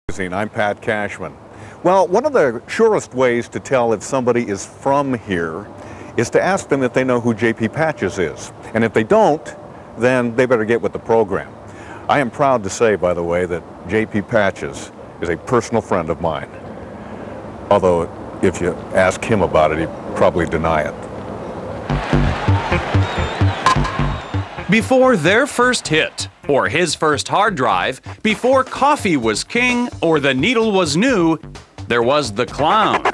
I'm Pat Cashman. Well, one of the surest ways to tell if somebody is from here is to ask them if they know who J.P. Patches is. And if they don't, then they better get with the program. I am proud to say, by the way, that J.P. Patches is a personal friend of mine. Although, if you ask him about it, he'd probably deny it. Before their first hit, or his first hard drive, before coffee was king or the needle was new, there was the clown.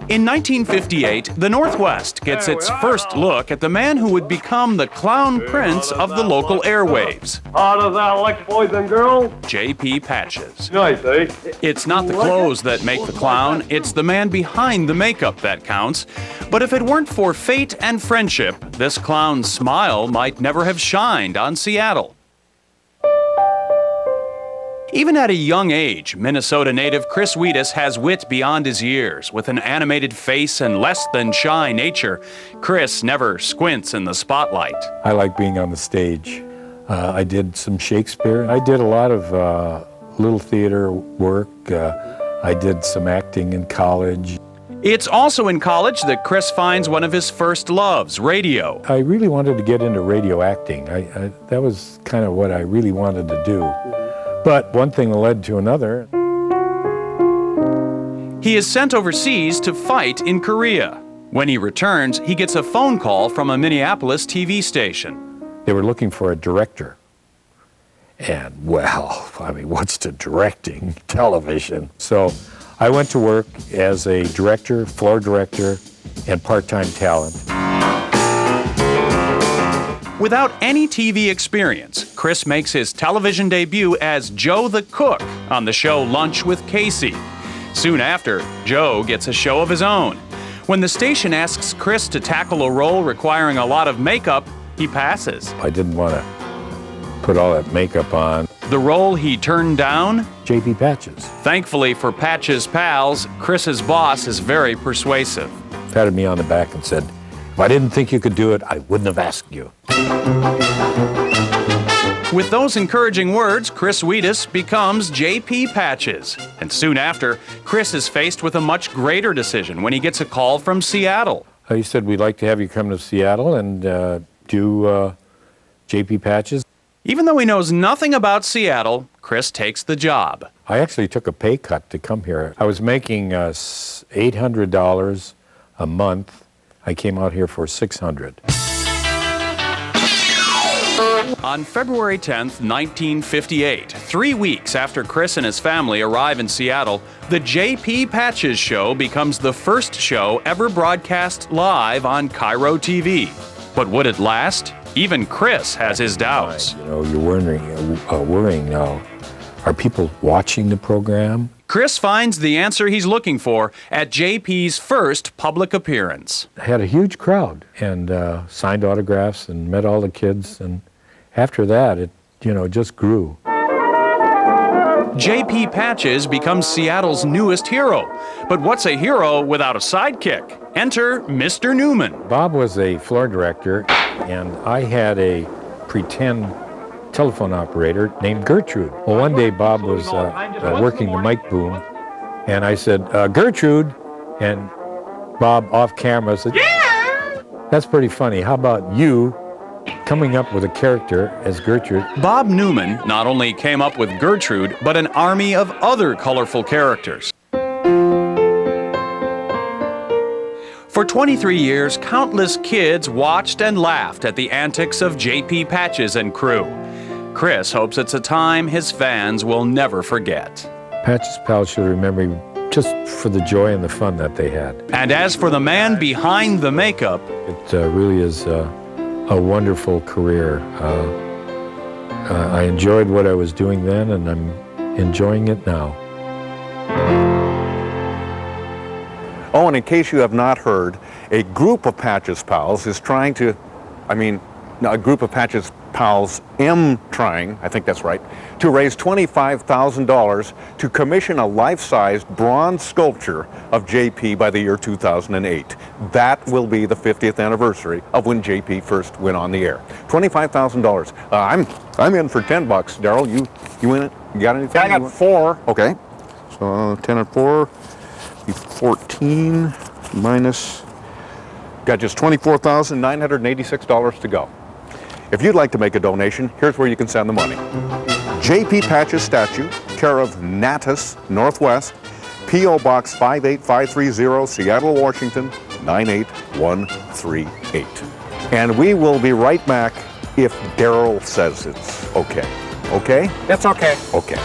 In 1958, the Northwest gets its first look at the man who would become the clown prince of the local airwaves. How does that look, boys and girls? J.P. Patches. Nice, eh? It's not the clothes that make the clown, it's the man behind the makeup that counts. But if it weren't for fate and friendship, this clown's smile might never have shined on Seattle. Even at a young age, Minnesota native Chris Wheatus has wit beyond his years. With an animated face and less than shy nature, Chris never squints in the spotlight. I like being on the stage. I did some Shakespeare. I did a lot of little theater work. I did some acting in college. It's also in college that Chris finds one of his first loves, radio. I really wanted to get into radio acting. That was kind of what I really wanted to do. But one thing led to another. He is sent overseas to fight in Korea. When he returns, he gets a phone call from a Minneapolis TV station. They were looking for a director. And, well, I mean, what's to directing television? So I went to work as a director, floor director, and part-time talent. Without any TV experience, Chris makes his television debut as Joe the Cook on the show Lunch with Casey. Soon after, Joe gets a show of his own. When the station asks Chris to tackle a role requiring a lot of makeup, he passes. I didn't want to put all that makeup on. The role he turned down? J.P. Patches. Thankfully for Patches' pals, Chris's boss is very persuasive. Patted me on the back and said, "If I didn't think you could do it, I wouldn't have asked you." With those encouraging words, Chris Wheatus becomes J.P. Patches. And soon after, Chris is faced with a much greater decision when he gets a call from Seattle. He said, "We'd like to have you come to Seattle and do J.P. Patches." Even though he knows nothing about Seattle, Chris takes the job. I actually took a pay cut to come here. I was making $800 a month. I came out here for $600. On February 10th, 1958, 3 weeks after Chris and his family arrive in Seattle, the J.P. Patches Show becomes the first show ever broadcast live on KIRO TV. But would it last? Even Chris has his doubts. You know, you're worrying now, are people watching the program? Chris finds the answer he's looking for at JP's first public appearance. I had a huge crowd and signed autographs and met all the kids, and after that, it, just grew. J.P. Patches becomes Seattle's newest hero. But what's a hero without a sidekick? Enter Mr. Newman. Bob was a floor director, and I had a pretend telephone operator named Gertrude. Well, one day Bob was working the mic boom, and I said, "Gertrude," and Bob off camera said, "Yeah! That's pretty funny. How about you coming up with a character as Gertrude?" Bob Newman not only came up with Gertrude, but an army of other colorful characters. For 23 years, countless kids watched and laughed at the antics of J.P. Patches and crew. Chris hopes it's a time his fans will never forget. Patches pals should remember me just for the joy and the fun that they had. And as for the man behind the makeup, it really is a wonderful career. I enjoyed what I was doing then, and I'm enjoying it now. Oh, and in case you have not heard, a group of Patches pals is trying to, a group of Patches pals trying, I think that's right, to raise $25,000 to commission a life-sized bronze sculpture of JP by the year 2008. That will be the 50th anniversary of when JP first went on the air. $25,000. I'm in for $10, Daryl. You You win it? You got anything? I you got want? 4. Okay. So 10 and 4, be 14 minus, got just $24,986 to go. If you'd like to make a donation, here's where you can send the money. J.P. Patches statue, care of Natus, Northwest, P.O. Box 58530, Seattle, Washington, 98138. And we will be right back if Daryl says it's okay. Okay? It's okay. Okay.